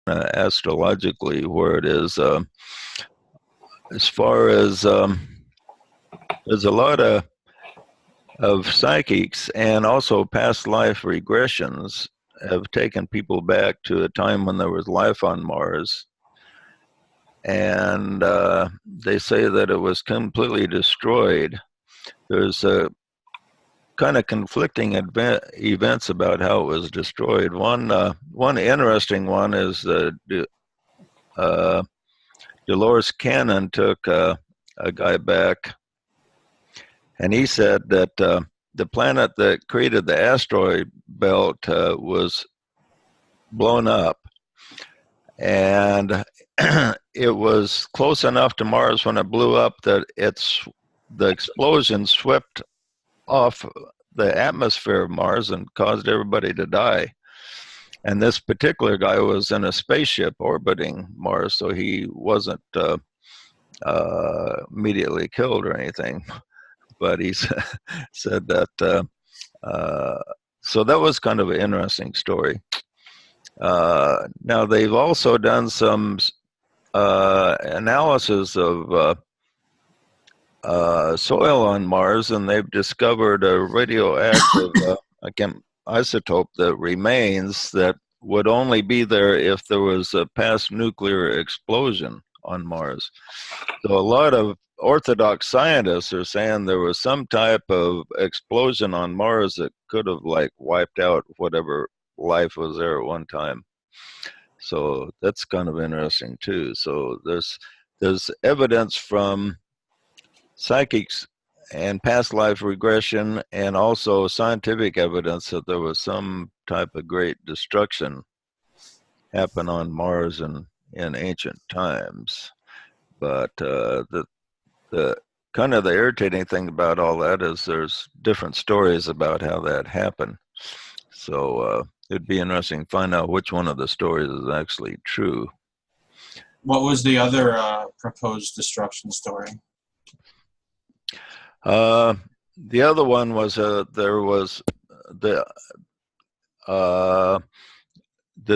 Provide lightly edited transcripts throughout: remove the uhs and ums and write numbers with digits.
astrologically where it is. As far as there's a lot of psychics and also past life regressions have taken people back to a time when there was life on Mars. And they say that it was completely destroyed. There's a kind of conflicting events about how it was destroyed. One interesting one is Dolores Cannon took a guy back, and he said that the planet that created the asteroid belt was blown up, and it was close enough to Mars when it blew up that the explosion swept off the atmosphere of Mars and caused everybody to die. And this particular guy was in a spaceship orbiting Mars, so he wasn't immediately killed or anything. But he said that, so that was kind of an interesting story. Now, they've also done some analysis of soil on Mars, and they've discovered a radioactive isotope that remains that would only be there if there was a past nuclear explosion on Mars. So a lot of orthodox scientists are saying there was some type of explosion on Mars that could have like wiped out whatever life was there at one time. So that's kind of interesting too. So there's evidence from psychics and past life regression, and also scientific evidence that there was some type of great destruction happen on Mars in ancient times. But the kind of the irritating thing about all that is there's different stories about how that happened. So it'd be interesting to find out which one of the stories is actually true. What was the other proposed destruction story? The other one was there was that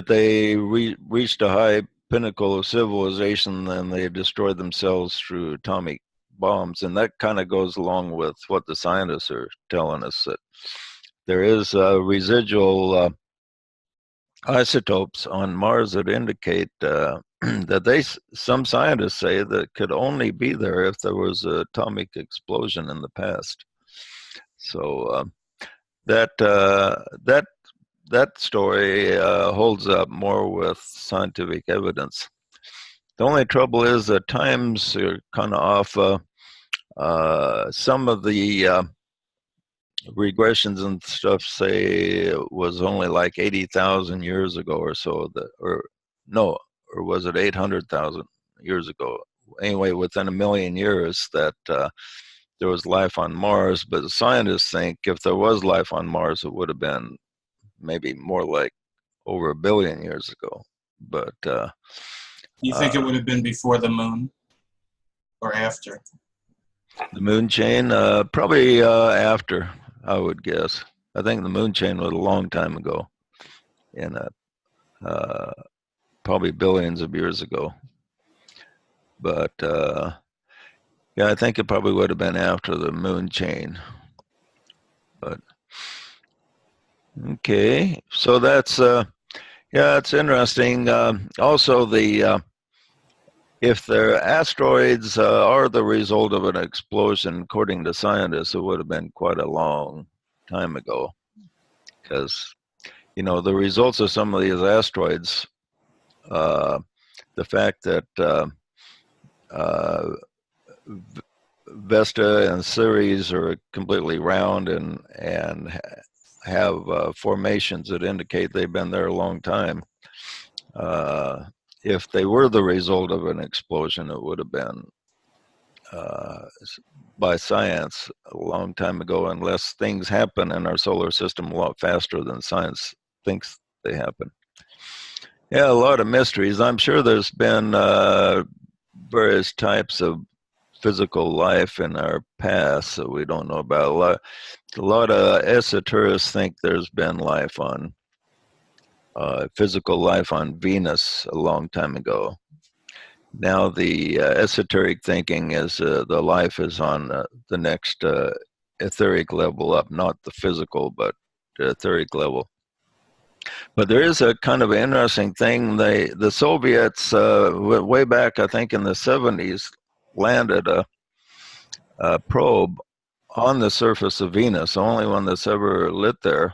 they reached a high pinnacle of civilization and they destroyed themselves through atomic bombs, and that kind of goes along with what the scientists are telling us, that there is residual isotopes on Mars that indicate that some scientists say that could only be there if there was an atomic explosion in the past. So that story holds up more with scientific evidence. The only trouble is that times are kind of off. Some of the regressions and stuff say it was only like 80,000 years ago or so, or was it 800,000 years ago? Anyway, within a million years that there was life on Mars. But scientists think if there was life on Mars, it would have been maybe more like over 1 billion years ago. But you think it would have been before the moon or after? The moon chain, probably after, I would guess. I think the moon chain was a long time ago, in probably billions of years ago. But yeah, I think it probably would have been after the moon chain. But okay, so that's yeah, it's interesting. Also, if the asteroids are the result of an explosion, according to scientists, it would have been quite a long time ago, because the results of some of these asteroids, the fact that Vesta and Ceres are completely round and have formations that indicate they've been there a long time. If they were the result of an explosion, it would have been by science a long time ago, unless things happen in our solar system a lot faster than science thinks they happen. Yeah, a lot of mysteries. I'm sure there's been various types of physical life in our past that we don't know about. A lot of esoterics think there's been life on physical life on Venus a long time ago. Now the esoteric thinking is the life is on the next etheric level up, not the physical, but the etheric level. But there is a kind of interesting thing. The Soviets, way back, I think in the 70s, landed a probe on the surface of Venus, the only one that's ever lit there.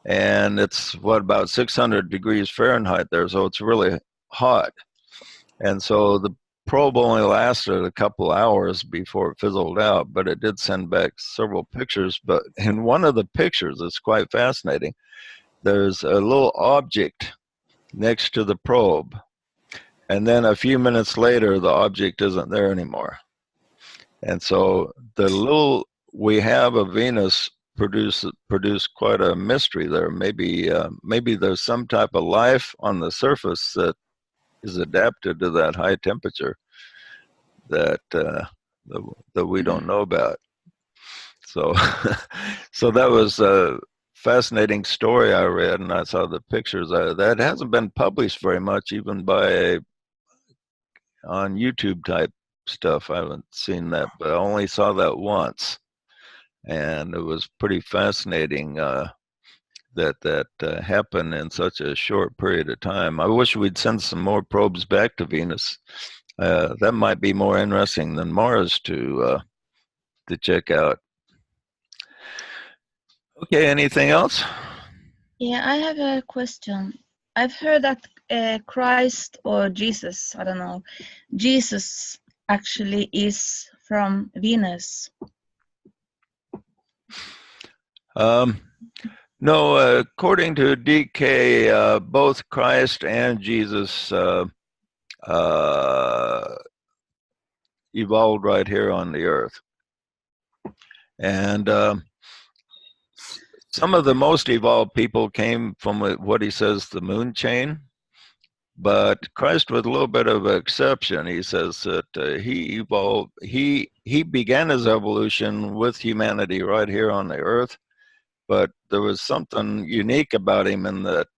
And it's, what, about 600 degrees Fahrenheit there, so it's really hot. And so the probe only lasted a couple hours before it fizzled out, but it did send back several pictures. But in one of the pictures, it's quite fascinating, there's a little object next to the probe. And then a few minutes later, the object isn't there anymore. And so the little we have of Venus produced quite a mystery there. Maybe there's some type of life on the surface that is adapted to that high temperature that we don't know about. So so that was a fascinating story I read, and I saw the pictures. That hasn't been published very much, even on YouTube type stuff. I haven't seen that, but I only saw that once, and it was pretty fascinating that happened in such a short period of time. I wish we'd send some more probes back to Venus. That might be more interesting than Mars to check out. Okay, anything else? Yeah, I have a question. I've heard that Christ or Jesus, I don't know, Jesus actually is from Venus. No, according to DK, both Christ and Jesus evolved right here on the earth. And some of the most evolved people came from what he says the moon chain, but Christ was a little bit of an exception. He says that he evolved, he began his evolution with humanity right here on the earth, but there was something unique about him in that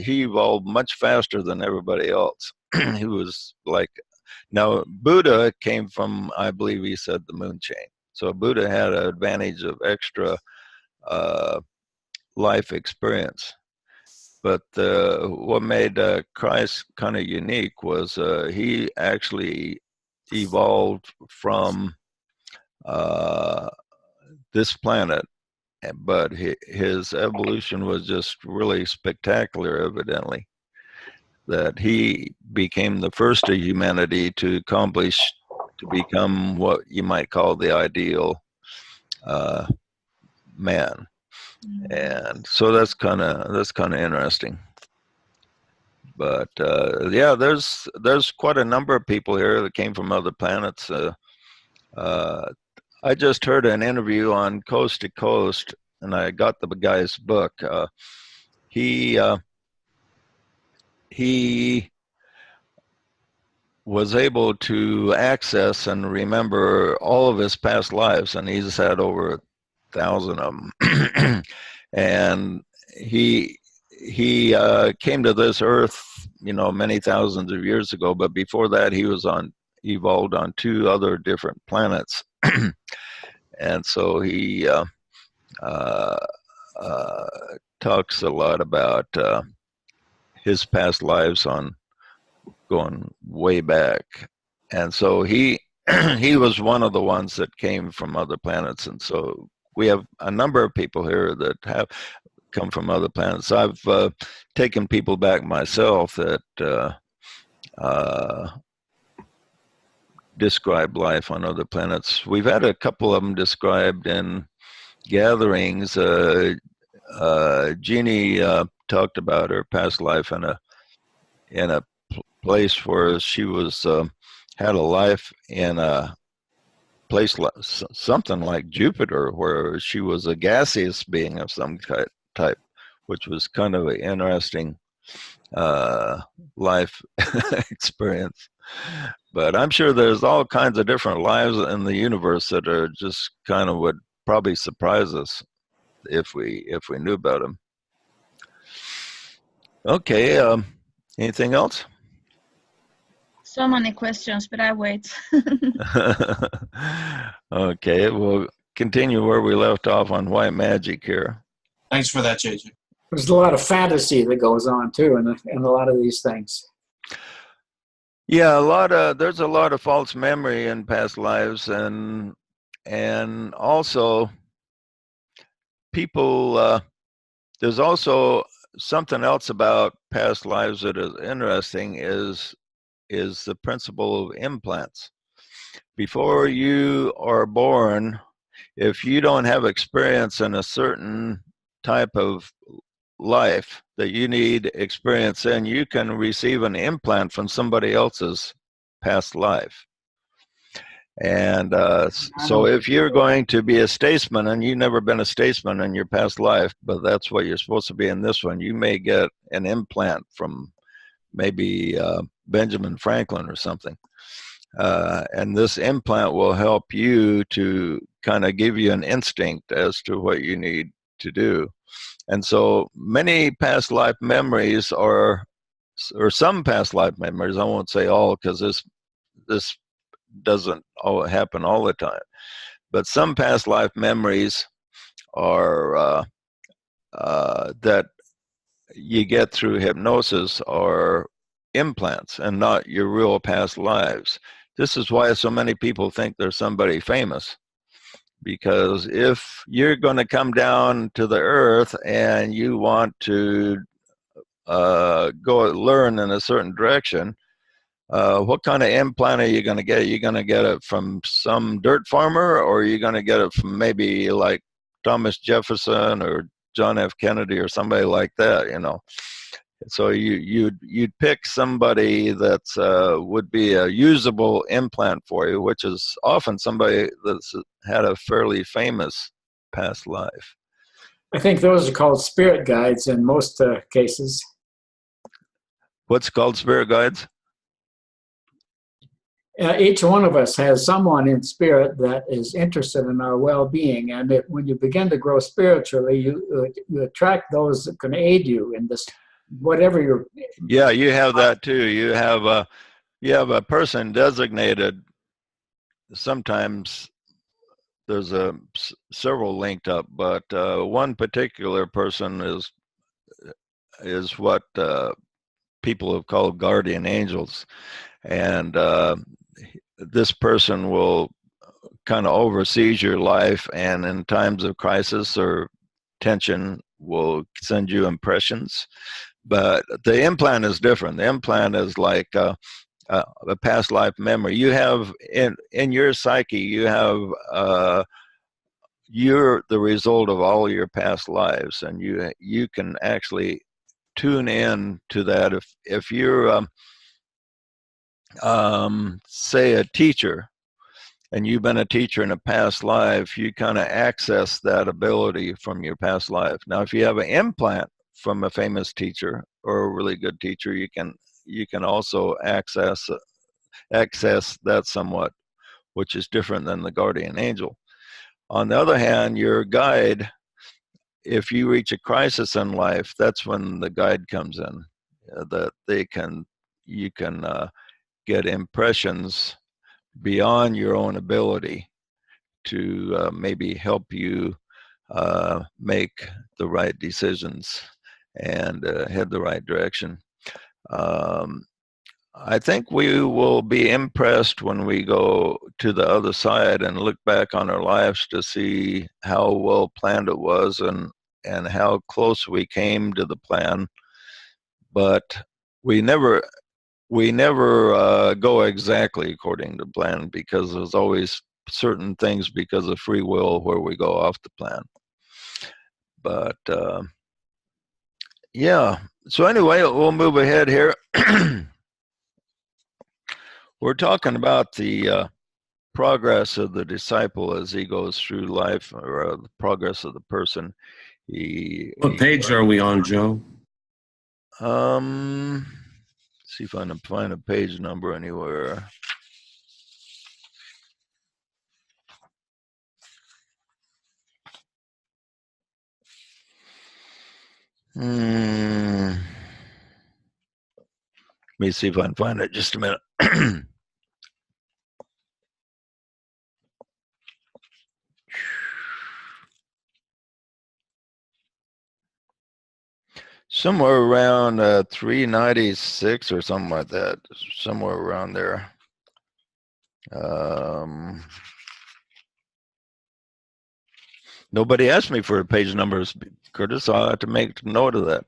he evolved much faster than everybody else. He was like, now Buddha came from, I believe he said, the moon chain. So Buddha had an advantage of extra life experience. But what made Christ kind of unique was he actually evolved from this planet, but his evolution was just really spectacular, evidently, that he became the first of humanity to become what you might call the ideal man. And so that's kind of interesting. But yeah, there's quite a number of people here that came from other planets. I just heard an interview on Coast to Coast, and I got the guy's book. He was able to access and remember all of his past lives, and he's had over 1,000 of them. And he came to this earth, many thousands of years ago, but before that he was evolved on 2 other different planets. And so he talks a lot about his past lives on going way back. And so he was one of the ones that came from other planets. And so we have a number of people here that have come from other planets. I've taken people back myself that describe life on other planets. We've had a couple of them described in gatherings. Jeannie talked about her past life in a place where she was had a life in a place something like Jupiter, where she was a gaseous being of some type, which was kind of an interesting life experience. But I'm sure there's all kinds of different lives in the universe that are just kind of would probably surprise us if we knew about them. Okay. Anything else? So many questions, but I wait. Okay, we'll continue where we left off on white magic here. Thanks for that, JJ. There's a lot of fantasy that goes on too in a lot of these things. Yeah, there's a lot of false memory in past lives, and also people. There's also something else about past lives that is interesting is the principle of implants. Before you are born, if you don't have experience in a certain type of life that you need experience in, you can receive an implant from somebody else's past life. And so if you're going to be a statesman and you've never been a statesman in your past life, but that's what you're supposed to be in this one, you may get an implant from maybe Benjamin Franklin or something. And this implant will help you to kind of give you an instinct as to what you need to do. And so many past life memories or some past life memories, I won't say all because this doesn't happen all the time, but some past life memories are that you get through hypnosis are implants and not your real past lives. This is why so many people think they're somebody famous, because if you're going to come down to the earth and you want to go learn in a certain direction, what kind of implant are you going to get? Are you going to get it from some dirt farmer, or are you going to get it from maybe like Thomas Jefferson or John F. Kennedy or somebody like that, you know? So you'd pick somebody that would be a usable implant for you, which is often somebody that's had a fairly famous past life. I think those are called spirit guides in most cases. What's called spirit guides? Each one of us has someone in spirit that is interested in our well-being, and when you begin to grow spiritually, you attract those that can aid you in this, whatever you're. Yeah, you have that too. You have a person designated. Sometimes there's several linked up, but one particular person is what people have called guardian angels, and this person will kind of oversees your life, and in times of crisis or tension will send you impressions. But the implant is different. The implant is like a past life memory. You have in your psyche, you have you're the result of all your past lives, and you can actually tune in to that. If you're say a teacher, and you've been a teacher in a past life, you kind of access that ability from your past life. Now, if you have an implant from a famous teacher or a really good teacher, you can also access that somewhat, which is different than the guardian angel. On the other hand, your guide, if you reach a crisis in life, that's when the guide comes in. That you can get impressions beyond your own ability to maybe help you make the right decisions and head the right direction. I think we will be impressed when we go to the other side and look back on our lives to see how well planned it was and how close we came to the plan. But we never go exactly according to plan, because there's always certain things because of free will where we go off the plan. But yeah, so anyway, we'll move ahead here. We're talking about the progress of the disciple as he goes through life, or the progress of the person. What page are we on, Joe? See if I can find a page number anywhere. me see if I can find it. Just a minute. Somewhere around 396 or something like that. Somewhere around there. Nobody asked me for page numbers, Curtis, so I'll have to make note of that.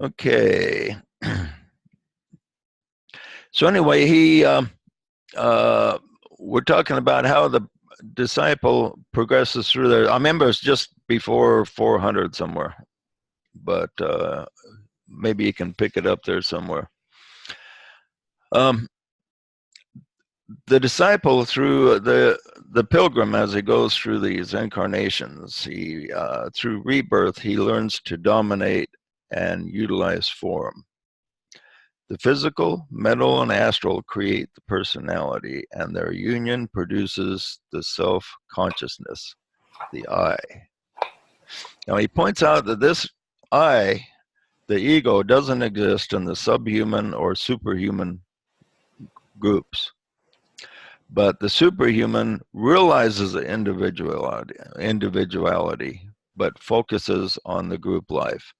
Okay. So anyway, we're talking about how the disciple progresses through there. I remember it's just before 400 somewhere, but maybe you can pick it up there somewhere. The disciple, through the pilgrim, as he goes through these incarnations, through rebirth, he learns to dominate and utilize form. The physical, mental, and astral create the personality, and their union produces the self-consciousness, the I. Now he points out that this I, the ego, doesn't exist in the subhuman or superhuman groups. But the superhuman realizes the individuality, but focuses on the group life.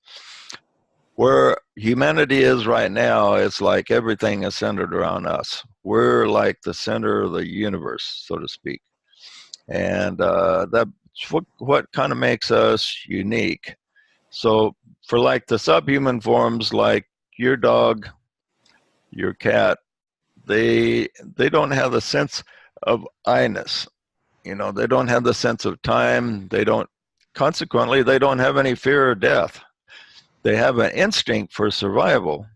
Where humanity is right now, it's like everything is centered around us. We're like the center of the universe, so to speak. And that's what kind of makes us unique. So for like the subhuman forms, like your dog, your cat, they don't have the sense of I-ness. You know, they don't have the sense of time. Consequently, they don't have any fear of death. They have an instinct for survival,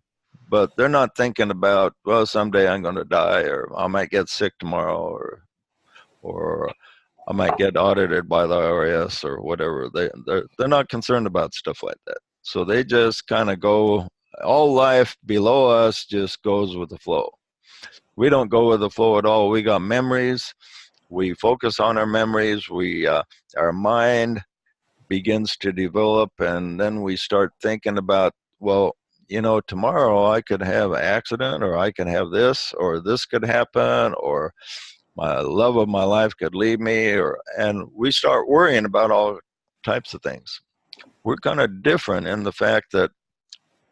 but they're not thinking about, well, someday I'm going to die, or I might get sick tomorrow, or I might get audited by the IRS or whatever. They're not concerned about stuff like that. So they just kind of go, all life below us just goes with the flow. We don't go with the flow at all. We got memories. We focus on our memories. Our mind begins to develop, and then we start thinking about, well, you know, tomorrow I could have an accident, or I could have this, or this could happen, or my love of my life could leave me, and we start worrying about all types of things. We're kind of different in the fact that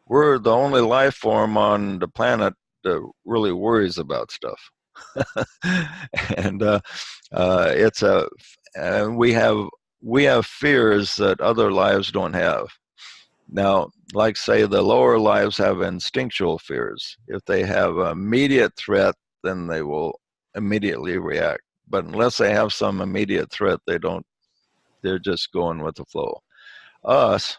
we're the only life form on the planet that really worries about stuff. And we have fears that other lives don't have. Now, like say the lower lives have instinctual fears. If they have an immediate threat, then they will immediately react. But unless they have some immediate threat, they're just going with the flow. Us,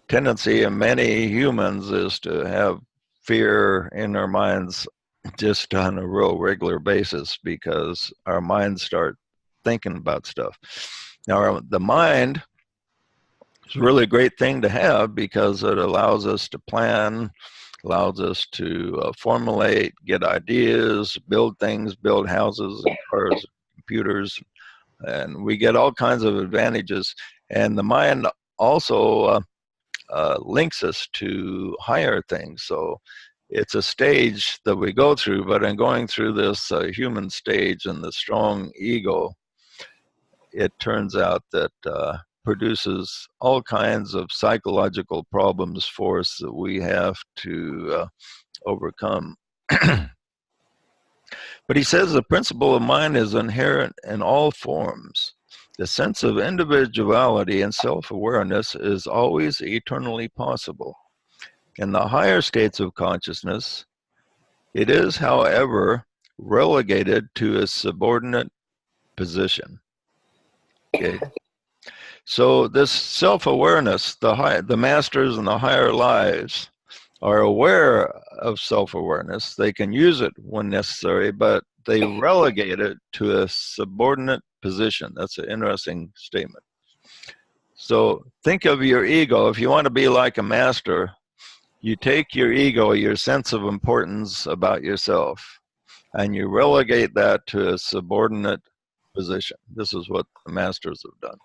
tendency in many humans is to have fear in our minds just on a real regular basis, because our minds start thinking about stuff. Now, the mind is a really great thing to have, because it allows us to plan, allows us to formulate, get ideas, build things, build houses, and cars, computers, and we get all kinds of advantages. And the mind also links us to higher things. So it's a stage that we go through, but in going through this human stage and the strong ego, it turns out that produces all kinds of psychological problems for us that we have to overcome. But he says the principle of mind is inherent in all forms. The sense of individuality and self-awareness is always eternally possible. In the higher states of consciousness, it is, however, relegated to a subordinate position. Okay. So this self-awareness, the masters and the higher lives are aware of self-awareness. They can use it when necessary, but they relegate it to a subordinate position. That's an interesting statement. So think of your ego. If you want to be like a master, you take your ego, your sense of importance about yourself, and you relegate that to a subordinate position. This is what the masters have done.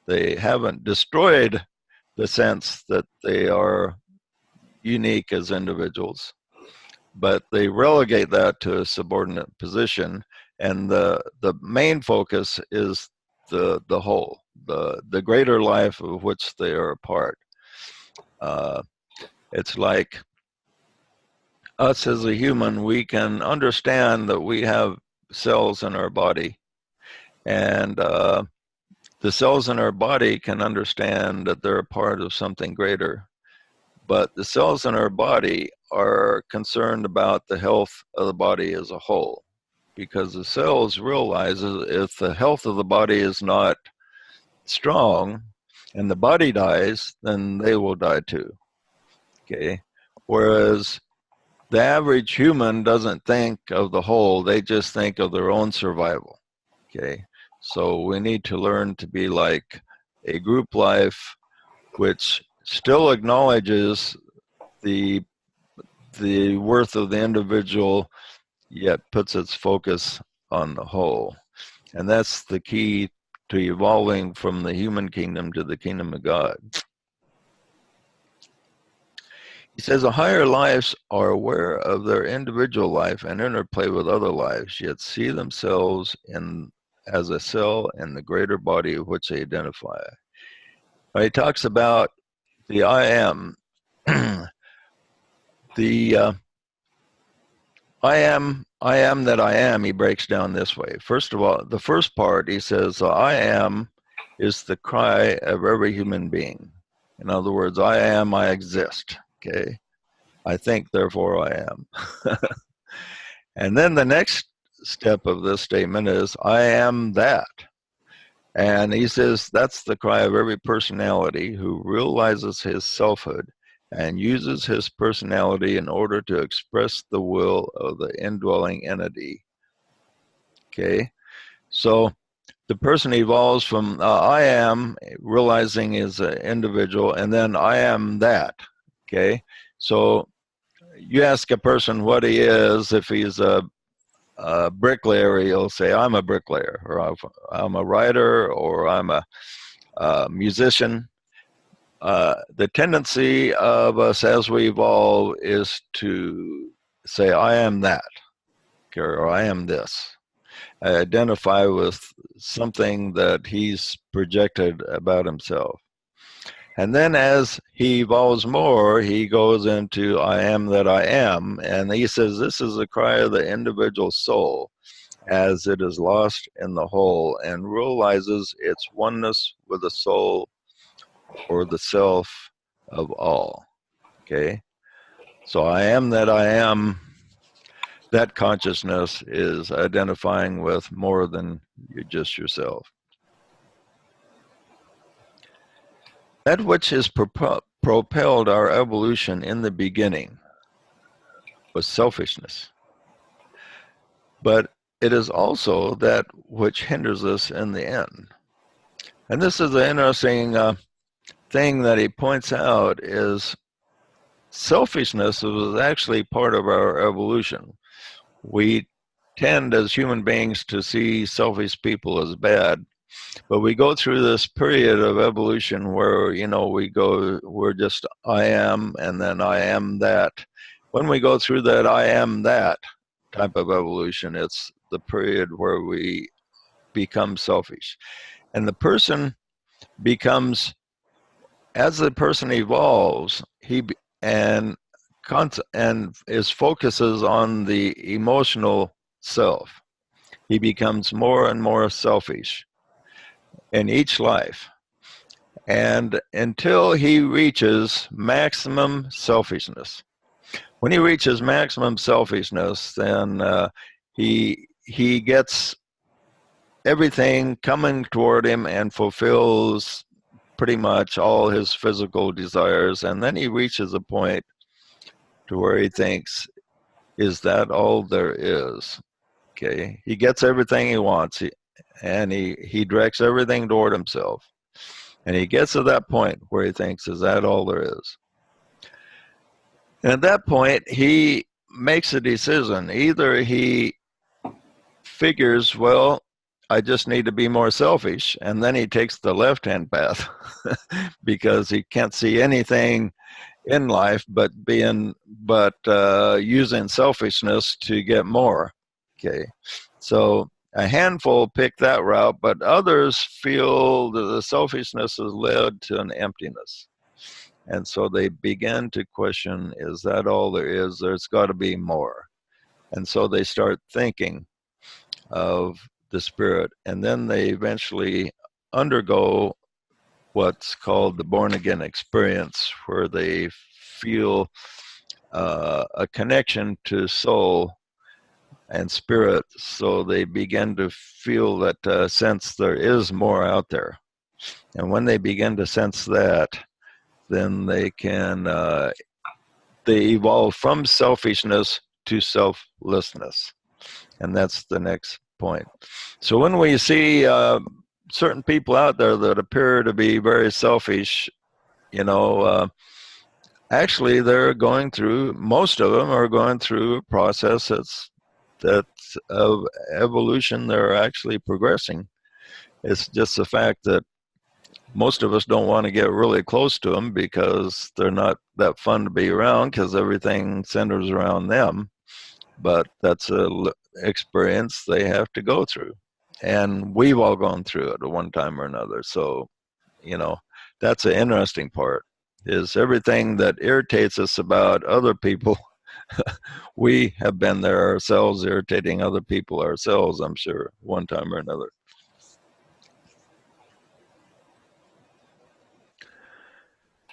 They haven't destroyed the sense that they are unique as individuals, but they relegate that to a subordinate position, and the main focus is the whole, the greater life of which they are a part. It's like us as a human, we can understand that we have cells in our body, and the cells in our body can understand that they're a part of something greater. But the cells in our body are concerned about the health of the body as a whole, because the cells realize if the health of the body is not strong and the body dies, then they will die too. Okay. Whereas the average human doesn't think of the whole, they just think of their own survival. Okay. So we need to learn to be like a group life which still acknowledges the worth of the individual, yet puts its focus on the whole. And that's the key to evolving from the human kingdom to the kingdom of God. He says the higher lives are aware of their individual life and interplay with other lives, yet see themselves as a cell in the greater body of which they identify. He talks about the I am. The I am that I am, he breaks down this way. First of all, the first part, he says, I am is the cry of every human being. In other words, I am, I exist. Okay. I think, therefore I am. And then the next step of this statement is, I am that. And he says, that's the cry of every personality who realizes his selfhood and uses his personality in order to express the will of the indwelling entity. Okay, so the person evolves from I am, realizing is an individual, and then I am that. Okay, so you ask a person what he is. If he's a bricklayer, he'll say, I'm a bricklayer, or I'm a writer, or I'm a musician. The tendency of us as we evolve is to say, I am that, or I am this. I identify with something that he's projected about himself. And then as he evolves more, he goes into I am that I am. And he says, this is the cry of the individual soul as it is lost in the whole and realizes its oneness with the soul or the self of all. Okay, so I am that I am, that consciousness is identifying with more than just yourself. That which has propelled our evolution in the beginning was selfishness, but it is also that which hinders us in the end. And this is an interesting thing that he points out is selfishness was actually part of our evolution. We tend as human beings to see selfish people as bad, but we go through this period of evolution where, we're just I am, and then I am that. When we go through that I am that type of evolution, it's the period where we become selfish. And the person becomes, as the person evolves, and his focuses on the emotional self. He becomes more and more selfish in each life, and until he reaches maximum selfishness. When he reaches maximum selfishness, then he gets everything coming toward him and fulfills pretty much all his physical desires, and then he reaches a point to where he thinks, is that all there is? Okay, he gets everything he wants, and he directs everything toward himself, and he gets to that point where he thinks, is that all there is? And at that point, he makes a decision. Either he figures, well, I just need to be more selfish, and then he takes the left-hand path because he can't see anything in life, but using selfishness to get more. Okay, so a handful pick that route, but others feel that the selfishness has led to an emptiness. And so they begin to question, is that all there is? There's got to be more. And so they start thinking of the spirit, and then they eventually undergo what's called the born-again experience, where they feel a connection to soul and spirit, so they begin to feel that sense there is more out there. And when they begin to sense that, then they can they evolve from selfishness to selflessness, and that's the next point. So when we see certain people out there that appear to be very selfish, actually they're going through, most of them are going through a process that's of evolution. They're actually progressing. It's just the fact that most of us don't want to get really close to them because they're not that fun to be around, because everything centers around them. But that's an experience they have to go through. And we've all gone through it at one time or another. So, that's an interesting part, is everything that irritates us about other people, we have been there ourselves, irritating other people ourselves, I'm sure, one time or another.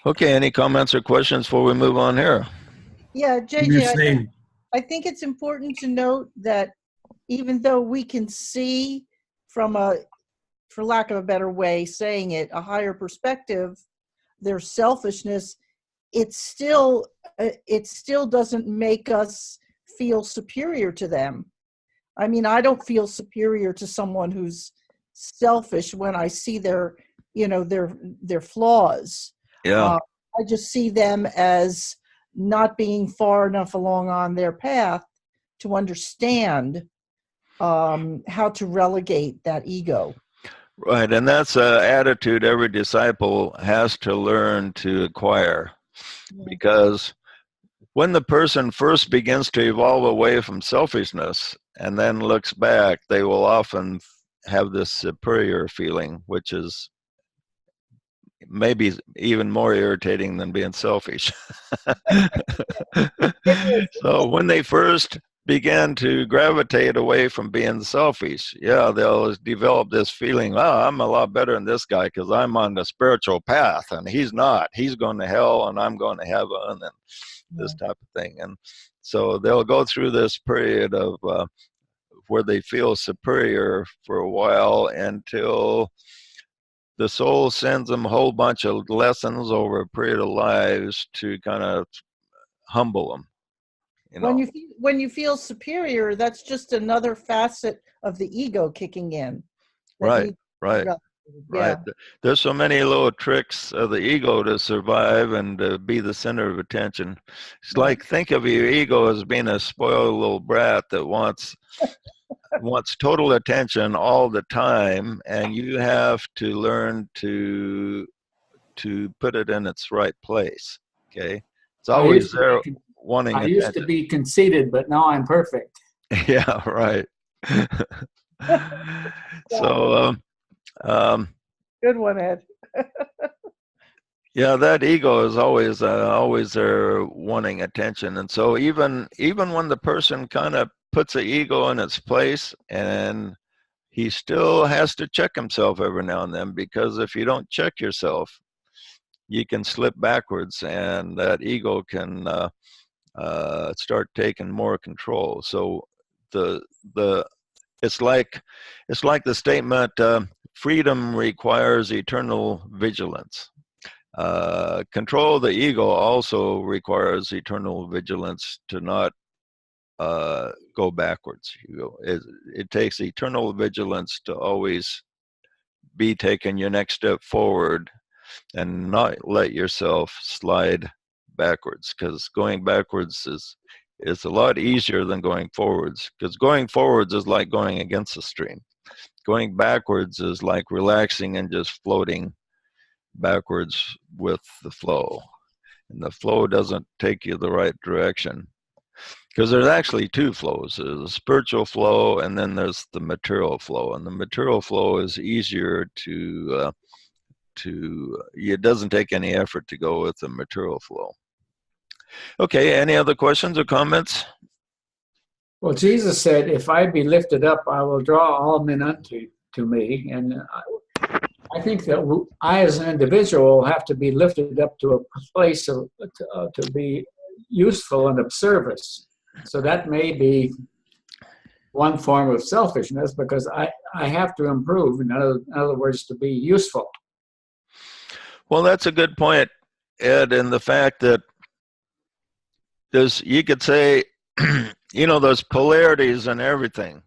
Okay, any comments or questions before we move on here? Yeah, JJ, I think it's important to note that even though we can see from a, for lack of a better way saying it, a higher perspective, their selfishness, it still doesn't make us feel superior to them. I mean, I don't feel superior to someone who's selfish when I see their flaws. Yeah. I just see them as not being far enough along on their path to understand how to relegate that ego. Right, and that's an attitude every disciple has to learn to acquire. Yeah. Because when the person first begins to evolve away from selfishness and then looks back, they will often have this superior feeling, which is maybe even more irritating than being selfish. So when they first begin to gravitate away from being selfish, yeah, they'll develop this feeling, oh, I'm a lot better than this guy because I'm on the spiritual path and he's not. He's going to hell and I'm going to heaven, and this type of thing. And so they'll go through this period of where they feel superior for a while, until the soul sends them a whole bunch of lessons over a period of lives to kind of humble them. When you feel superior, that's just another facet of the ego kicking in. Right. Yeah. There's so many little tricks of the ego to survive and to be the center of attention. It's like, think of your ego as being a spoiled little brat that wants total attention all the time, and you have to learn to put it in its right place. Okay, it's always there wanting attention. I used to be conceited, but now I'm perfect. Yeah, right. So good one, Ed. Yeah, that ego is always there wanting attention. And so even when the person kind of puts the ego in its place, and he still has to check himself every now and then, because if you don't check yourself, you can slip backwards and that ego can start taking more control. So it's like the statement, freedom requires eternal vigilance. Control of the ego also requires eternal vigilance to not go backwards. It takes eternal vigilance to always be taking your next step forward and not let yourself slide backwards, because going backwards is a lot easier than going forwards, because going forwards is like going against the stream. Going backwards is like relaxing and just floating backwards with the flow. and the flow doesn't take you the right direction. Because there's actually two flows. There's a spiritual flow, and then there's the material flow. And the material flow is easier it doesn't take any effort to go with the material flow. Okay, any other questions or comments? Well, Jesus said, if I be lifted up, I will draw all men unto me. And I think that I, as an individual, will have to be lifted up to a place to be useful and of service. So that may be one form of selfishness, because I have to improve, in other words, to be useful. Well, that's a good point, Ed, in the fact that you could say, there's polarities in everything,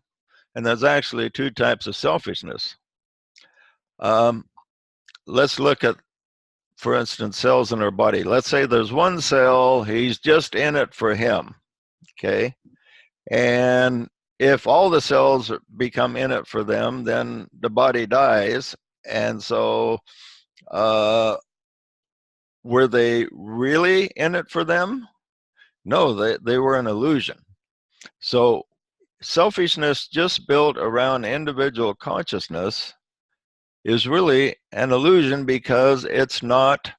and there's actually two types of selfishness. Let's look at, for instance, cells in our body. Let's say there's one cell, he's just in it for him, okay? And if all the cells become in it for them, then the body dies. And so were they really in it for them? No, they were an illusion. So selfishness just built around individual consciousness is really an illusion, because it's not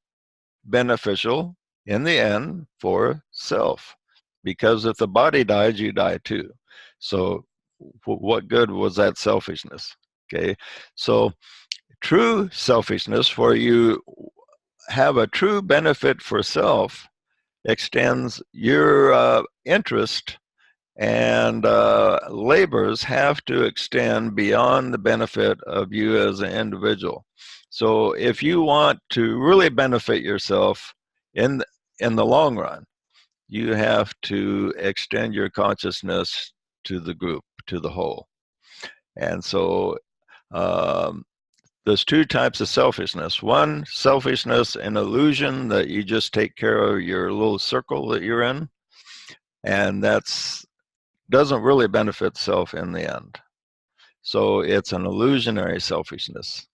beneficial in the end for self. Because if the body dies, you die too. So what good was that selfishness? Okay, so true selfishness, where you have a true benefit for self, extends your interest, and labors have to extend beyond the benefit of you as an individual. So if you want to really benefit yourself in the long run, you have to extend your consciousness to the group, to the whole. And so there's two types of selfishness. One, selfishness, an illusion that you just take care of your little circle that you're in, and that's doesn't really benefit self in the end. So it's an illusionary selfishness.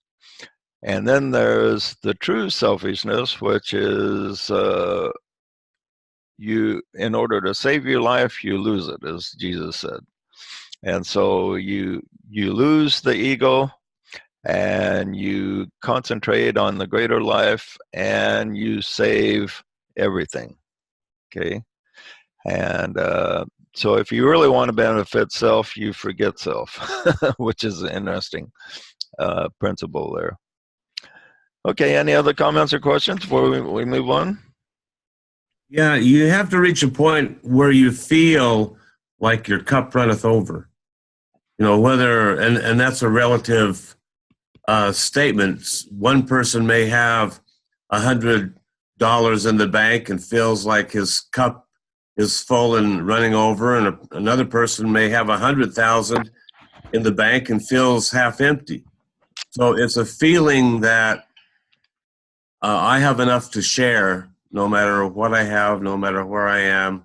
And then there's the true selfishness, which is in order to save your life, you lose it, as Jesus said. And so you lose the ego, and you concentrate on the greater life, and you save everything. Okay? And so if you really want to benefit self, you forget self, which is an interesting principle there. Okay, any other comments or questions before we move on? Yeah, you have to reach a point where you feel like your cup runneth over. Whether, and that's a relative statement. One person may have $100 in the bank and feels like his cup is full and running over, and another person may have 100,000 in the bank and feels half empty. So it's a feeling that I have enough to share, no matter what I have, no matter where I am.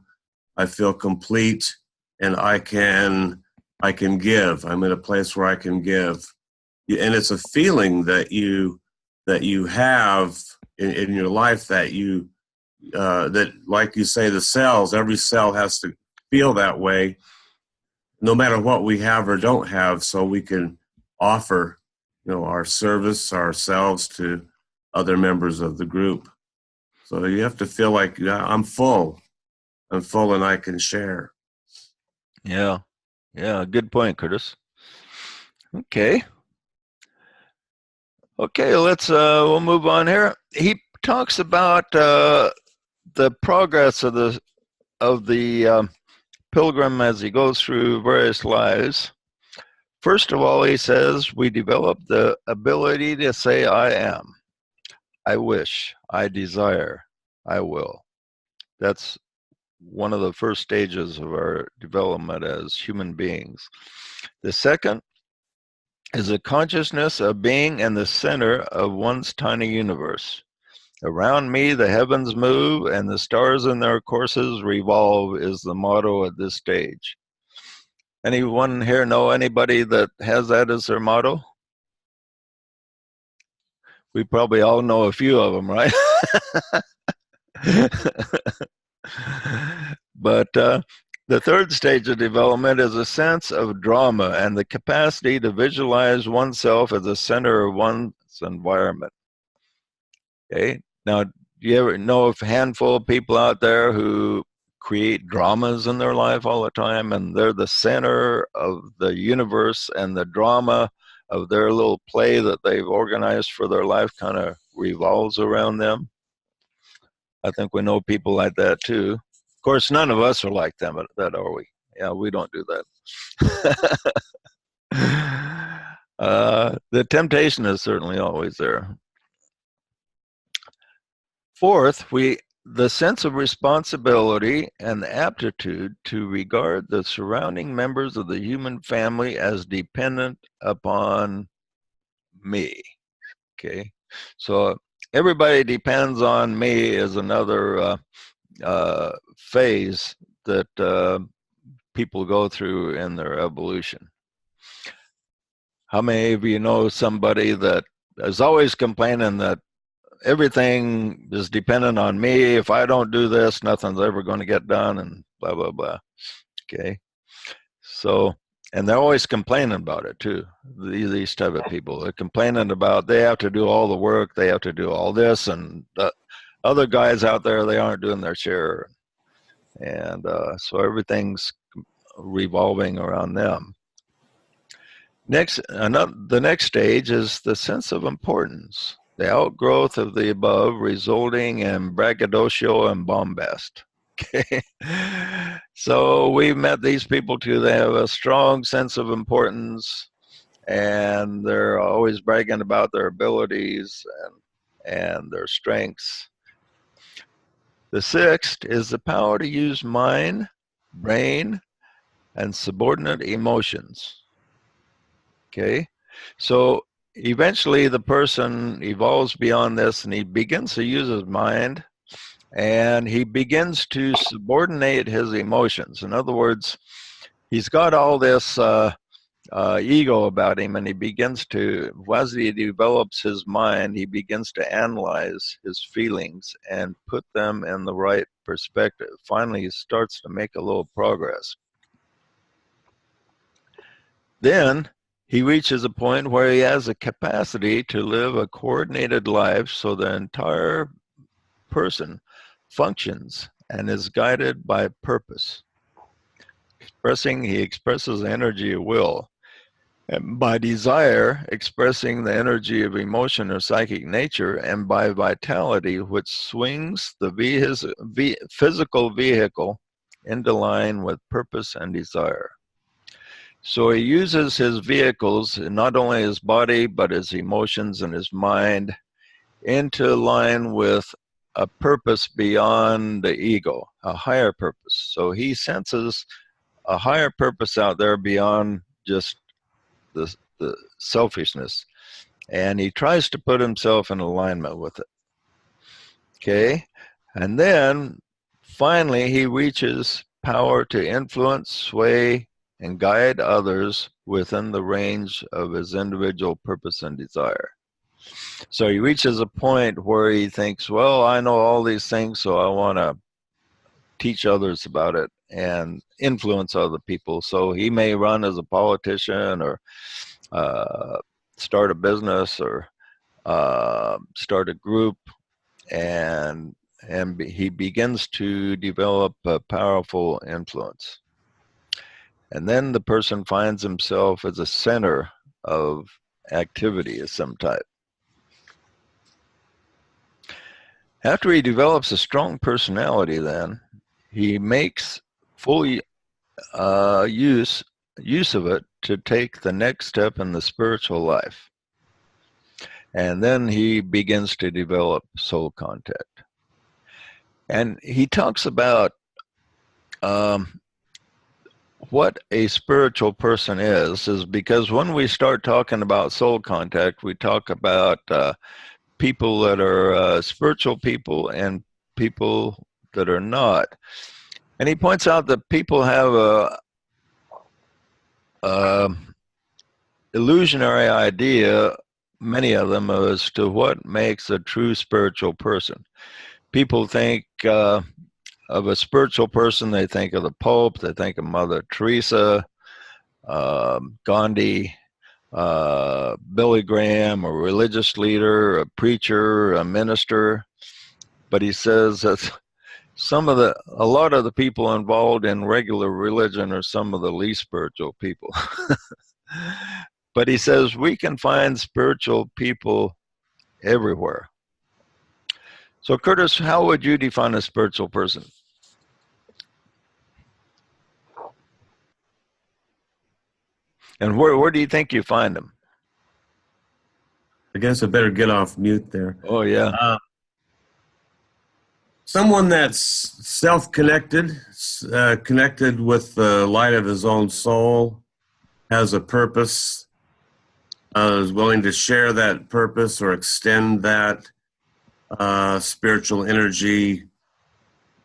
I feel complete, and I can give. I'm in a place where I can give, and it's a feeling that you have in your life that that, like you say, the cells, every cell has to feel that way, no matter what we have or don't have, so we can offer, our service, ourselves to other members of the group. So you have to feel like, I'm full, and I can share. Yeah, good point, Curtis. Okay, we'll move on here. He talks about the progress of the pilgrim as he goes through various lives. First of all, he says we develop the ability to say I am, I wish, I desire, I will. That's one of the first stages of our development as human beings. The second is a consciousness of being in the center of one's tiny universe. Around me, the heavens move, and the stars in their courses revolve is the motto at this stage. Anyone here know anybody that has that as their motto? We probably all know a few of them, right? But the third stage of development is a sense of drama and the capacity to visualize oneself as the center of one's environment. Okay. Now, do you ever know of a handful of people out there who create dramas in their life all the time, and they're the center of the universe, and the drama of their little play that they've organized for their life kind of revolves around them? I think we know people like that too. Of course, none of us are like them, that are we? Yeah, we don't do that. The temptation is certainly always there. Fourth, the sense of responsibility and the aptitude to regard the surrounding members of the human family as dependent upon me. Okay, so everybody depends on me is another phase that people go through in their evolution. How many of you know somebody that is always complaining that everything is dependent on me? If I don't do this, nothing's ever going to get done, and blah, blah, blah. Okay. So, and they're always complaining about it too. These type of people, they're complaining about they have to do all the work, they have to do all this, and other guys out there, they aren't doing their share. And so everything's revolving around them. The next stage is the sense of importance, the outgrowth of the above resulting in braggadocio and bombast. Okay. So we've met these people too. They have a strong sense of importance, and they're always bragging about their abilities and their strengths. The sixth is the power to use mind, brain, and subordinate emotions. Okay, so eventually the person evolves beyond this, and he begins to use his mind, and he begins to subordinate his emotions. In other words, he's got all this ego about him, and he begins to, as he develops his mind, he begins to analyze his feelings and put them in the right perspective. Finally, he starts to make a little progress. Then he reaches a point where he has a capacity to live a coordinated life, so the entire person functions and is guided by purpose. He expresses the energy of will. And by desire, expressing the energy of emotion or psychic nature, and by vitality, which swings the physical vehicle into line with purpose and desire. So he uses his vehicles, not only his body, but his emotions and his mind, into line with a purpose beyond the ego, a higher purpose. So he senses a higher purpose out there beyond just the selfishness, and he tries to put himself in alignment with it. Okay, and then finally he reaches power to influence, sway, and guide others within the range of his individual purpose and desire. So he reaches a point where he thinks, well, I know all these things, so I want to teach others about it and influence other people. So he may run as a politician, or start a business, or start a group, and he begins to develop a powerful influence. And then the person finds himself as a center of activity of some type. After he develops a strong personality, then he makes full use of it to take the next step in the spiritual life. And then he begins to develop soul contact. And he talks about what a spiritual person is because when we start talking about soul contact, we talk about people that are spiritual people and people that are not. And he points out that people have a illusionary idea, many of them, as to what makes a true spiritual person. people think of a spiritual person, they think of the Pope, they think of Mother Teresa, Gandhi, Billy Graham, a religious leader, a preacher, a minister. But he says that a lot of the people involved in regular religion are some of the least spiritual people. But he says we can find spiritual people everywhere. So Curtis, how would you define a spiritual person? And where do you think you find them? I guess I better get off mute there. Oh, yeah. Someone that's self-connected, connected with the light of his own soul, has a purpose, is willing to share that purpose or extend that spiritual energy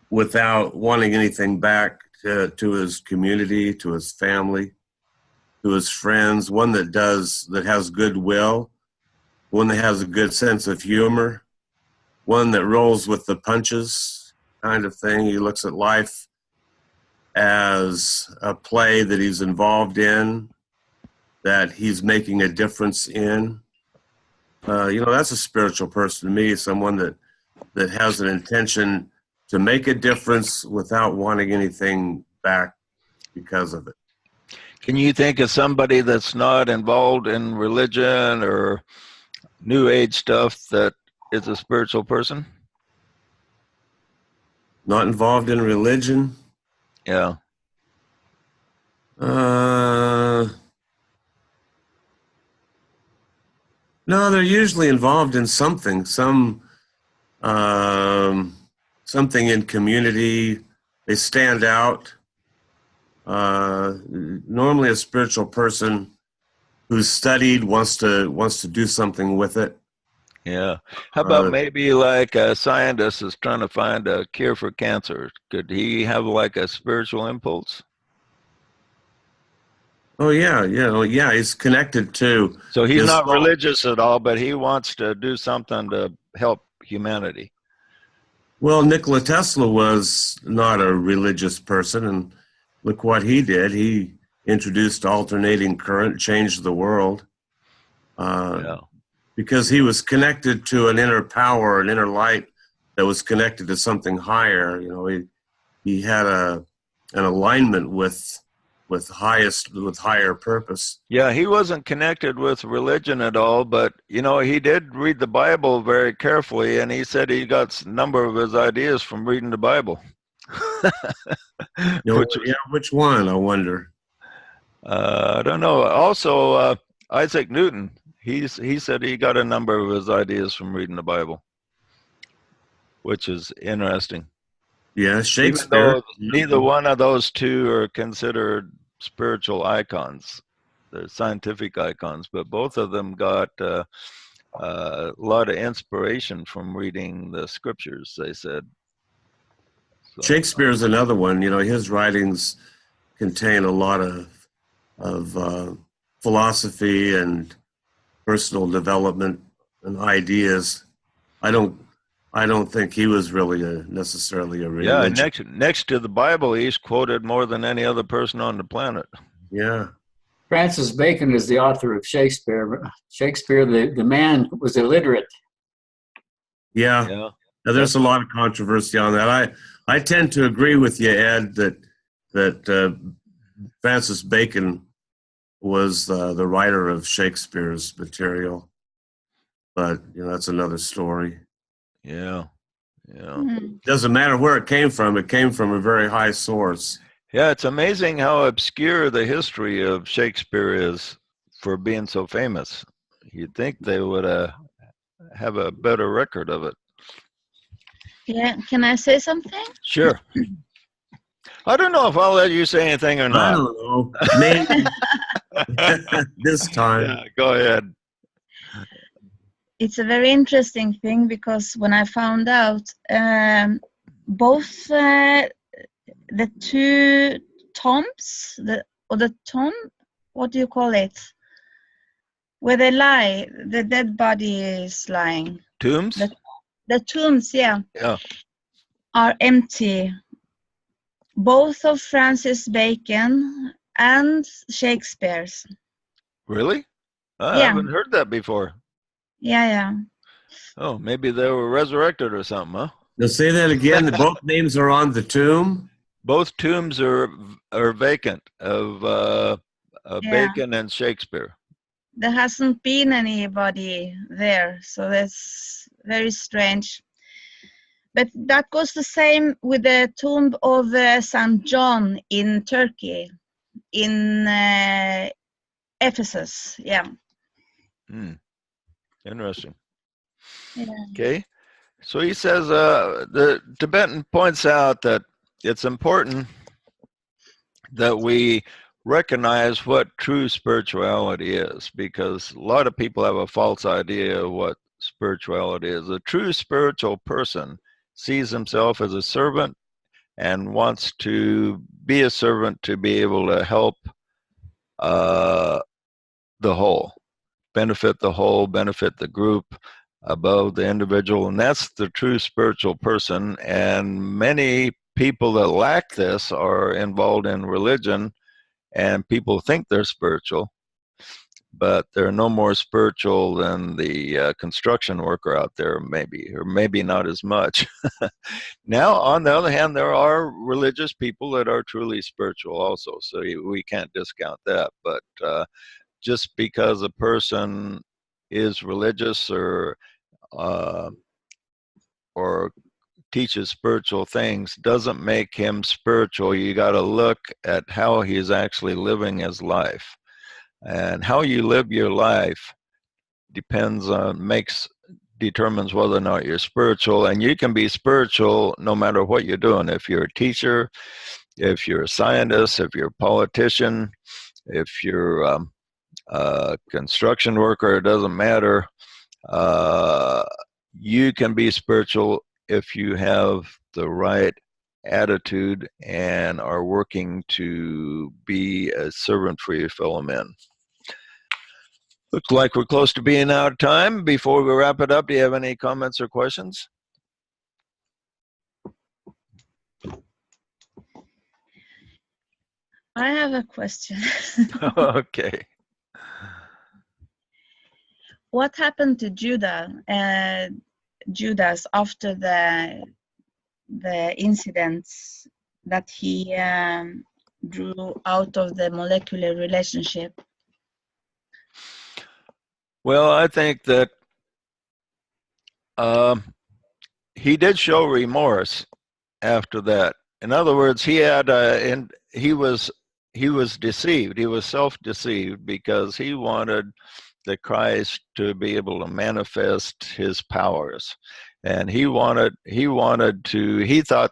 without wanting anything back to his community, to his family, to his friends. One that has goodwill, one that has a good sense of humor, one that rolls with the punches kind of thing. He looks at life as a play that he's involved in, that he's making a difference in. That's a spiritual person to me, someone that has an intention to make a difference without wanting anything back because of it. Can you think of somebody that's not involved in religion or New Age stuff that is a spiritual person? Not involved in religion? Yeah. No, they're usually involved in something, something in community. They stand out. Normally a spiritual person who's studied wants to do something with it. Yeah. How about maybe like a scientist is trying to find a cure for cancer? Could he have like a spiritual impulse? Oh yeah. He's connected to. So he's not religious at all, but he wants to do something to help humanity. Well, Nikola Tesla was not a religious person, and look what he did. He introduced alternating current, changed the world. Because he was connected to an inner power, an inner light that was connected to something higher. He had an alignment with higher purpose. Yeah, he wasn't connected with religion at all, but he did read the Bible very carefully, and he said he got a number of his ideas from reading the Bible. Which one, I wonder? I don't know. Also, Isaac Newton, he said he got a number of his ideas from reading the Bible, which is interesting. Yeah, Shakespeare. Even though neither one of those two are considered spiritual icons. They're scientific icons, but both of them got a lot of inspiration from reading the scriptures, they said. So, Shakespeare's another one. His writings contain a lot of philosophy and personal development and ideas. I don't think he was really necessarily a religion. Yeah, next to the Bible, he's quoted more than any other person on the planet. Yeah. Francis Bacon is the author of Shakespeare. Shakespeare, the man was illiterate. Yeah. Now, there's a lot of controversy on that. I tend to agree with you, Ed, that Francis Bacon was the writer of Shakespeare's material. But, that's another story. Yeah. Doesn't matter where it came from. It came from a very high source. Yeah, it's amazing how obscure the history of Shakespeare is for being so famous. You'd think they would have a better record of it. Yeah, can I say something? Sure. I don't know if I'll let you say anything or not. I don't know. Maybe this time. Yeah, go ahead. It's a very interesting thing because when I found out both the two tombs, the tomb, what do you call it? Where they lie, the dead body is lying. Tombs? The tombs, yeah, Yeah. are empty. Both of Francis Bacon and Shakespeare's. Really? I Yeah, haven't heard that before. yeah. Oh, maybe they were resurrected or something, huh? Now say that again. Both names are on the tomb. Both tombs are vacant of Yeah. Bacon and Shakespeare. There hasn't been anybody there, so that's very strange. But that goes the same with the tomb of St. John in Turkey, in Ephesus. Yeah. Interesting. Yeah. Okay. So he says the Tibetan points out that it's important that we recognize what true spirituality is, because a lot of people have a false idea of what spirituality is. A true spiritual person sees himself as a servant and wants to be a servant to be able to help the whole, benefit the whole, benefit the group above the individual. And that's the true spiritual person. And many people that lack this are involved in religion, and people think they're spiritual, but they're no more spiritual than the construction worker out there, maybe, or maybe not as much. Now, on the other hand, there are religious people that are truly spiritual also, so we can't discount that. But just because a person is religious or teaches spiritual things doesn't make him spiritual. You got to look at how he's actually living his life. And how you live your life determines whether or not you're spiritual. And you can be spiritual no matter what you're doing. If you're a teacher, if you're a scientist, if you're a politician, if you're a construction worker, it doesn't matter. You can be spiritual if you have the right attitude and are working to be a servant for your fellow men. Looks like we're close to being out of time. Before we wrap it up, do you have any comments or questions? I have a question. Okay. What happened to Judas after the incidents that he drew out of the molecular relationship? Well, I think that he did show remorse after that. In other words, he was deceived. He was self-deceived because he wanted the Christ to be able to manifest his powers. And he thought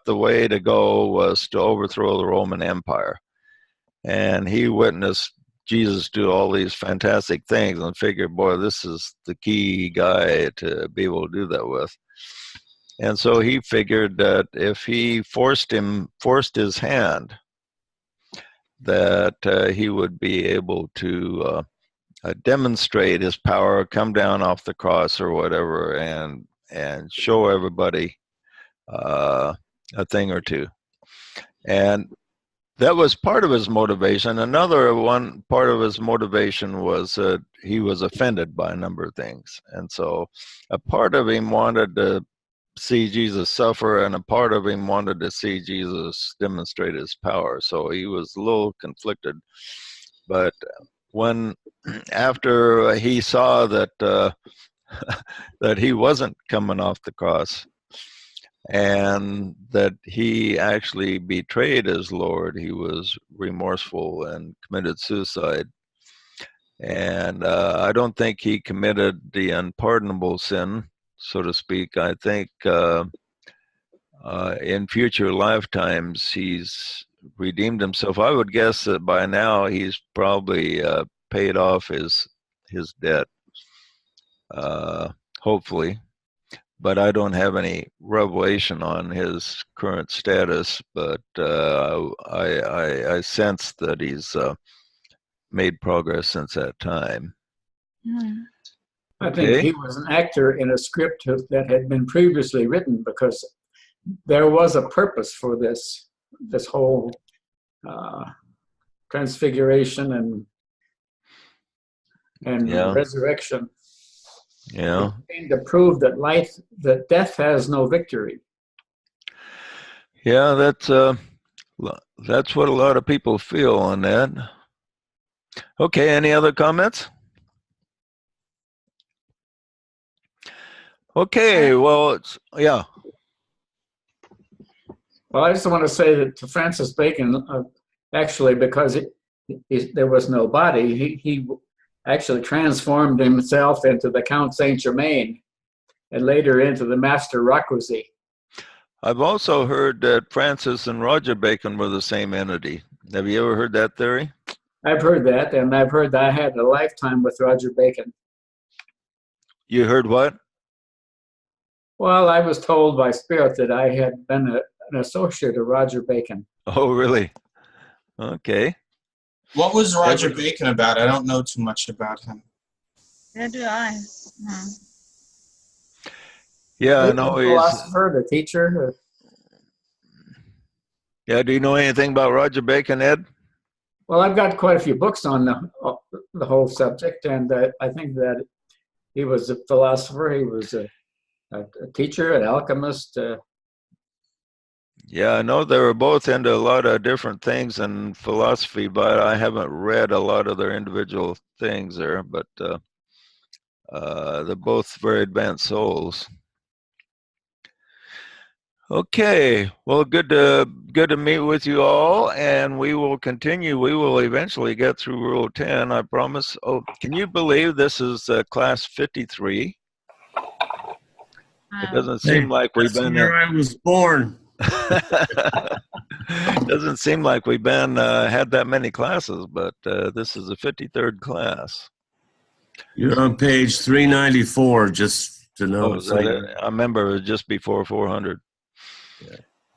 the way to go was to overthrow the Roman Empire. And he witnessed Jesus do all these fantastic things and figured, boy, this is the key guy to be able to do that with. And so he figured that if he forced his hand, that he would be able to demonstrate his power, come down off the cross or whatever, and show everybody a thing or two. And that was part of his motivation. Another one part of his motivation was he was offended by a number of things. And so a part of him wanted to see Jesus suffer, and a part of him wanted to see Jesus demonstrate his power. So he was a little conflicted. But after he saw that that he wasn't coming off the cross, and that he actually betrayed his Lord, he was remorseful and committed suicide. And I don't think he committed the unpardonable sin, so to speak. I think in future lifetimes he's redeemed himself. I would guess that by now he's probably paid off his debt, hopefully. But I don't have any revelation on his current status. But I sense that he's made progress since that time. Mm. I think he was an actor in a script that had been previously written, because there was a purpose for this whole transfiguration and resurrection. Yeah. To prove that death has no victory. Yeah, that's what a lot of people feel on that. Okay, any other comments? Okay, well, yeah. Well, I just want to say that to Francis Bacon, actually, because there was no body, he actually transformed himself into the Count Saint Germain and later into the Master Rakuzi. I've also heard that Francis and Roger Bacon were the same entity. Have you ever heard that theory? I've heard that, and I've heard that I had a lifetime with Roger Bacon. You heard what? Well, I was told by Spirit that I had been an associate of Roger Bacon. Oh, really? Okay. What was Roger Bacon about? I don't know too much about him. Neither do I. Yeah, no, he's a philosopher, the teacher. Yeah, do you know anything about Roger Bacon, Ed? Well, I've got quite a few books on the whole subject, and I think that he was a philosopher. He was a teacher, an alchemist. Yeah, I know they were both into a lot of different things in philosophy, but I haven't read a lot of their individual things there. But they're both very advanced souls. Okay, well, good to meet with you all, and we will continue. We will eventually get through Rule 10, I promise. Oh, can you believe this is class 53? It doesn't seem like we've been. Here I was born. Doesn't seem like we've been had that many classes, but this is the 53rd class. You're on page 394, just to know. Oh, is that it? I remember it was just before 400.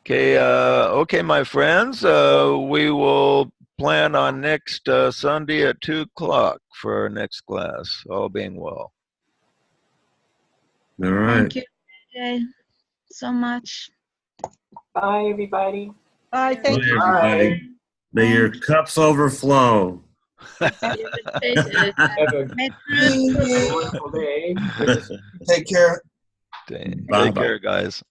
Yeah. Okay, my friends, we will plan on next Sunday at 2 o'clock for our next class, all being well. All right. Thank you, Jay, so much. Bye, everybody. Bye. Thank you. Everybody. May your cups overflow. Have a wonderful day. Take care. Take care, guys.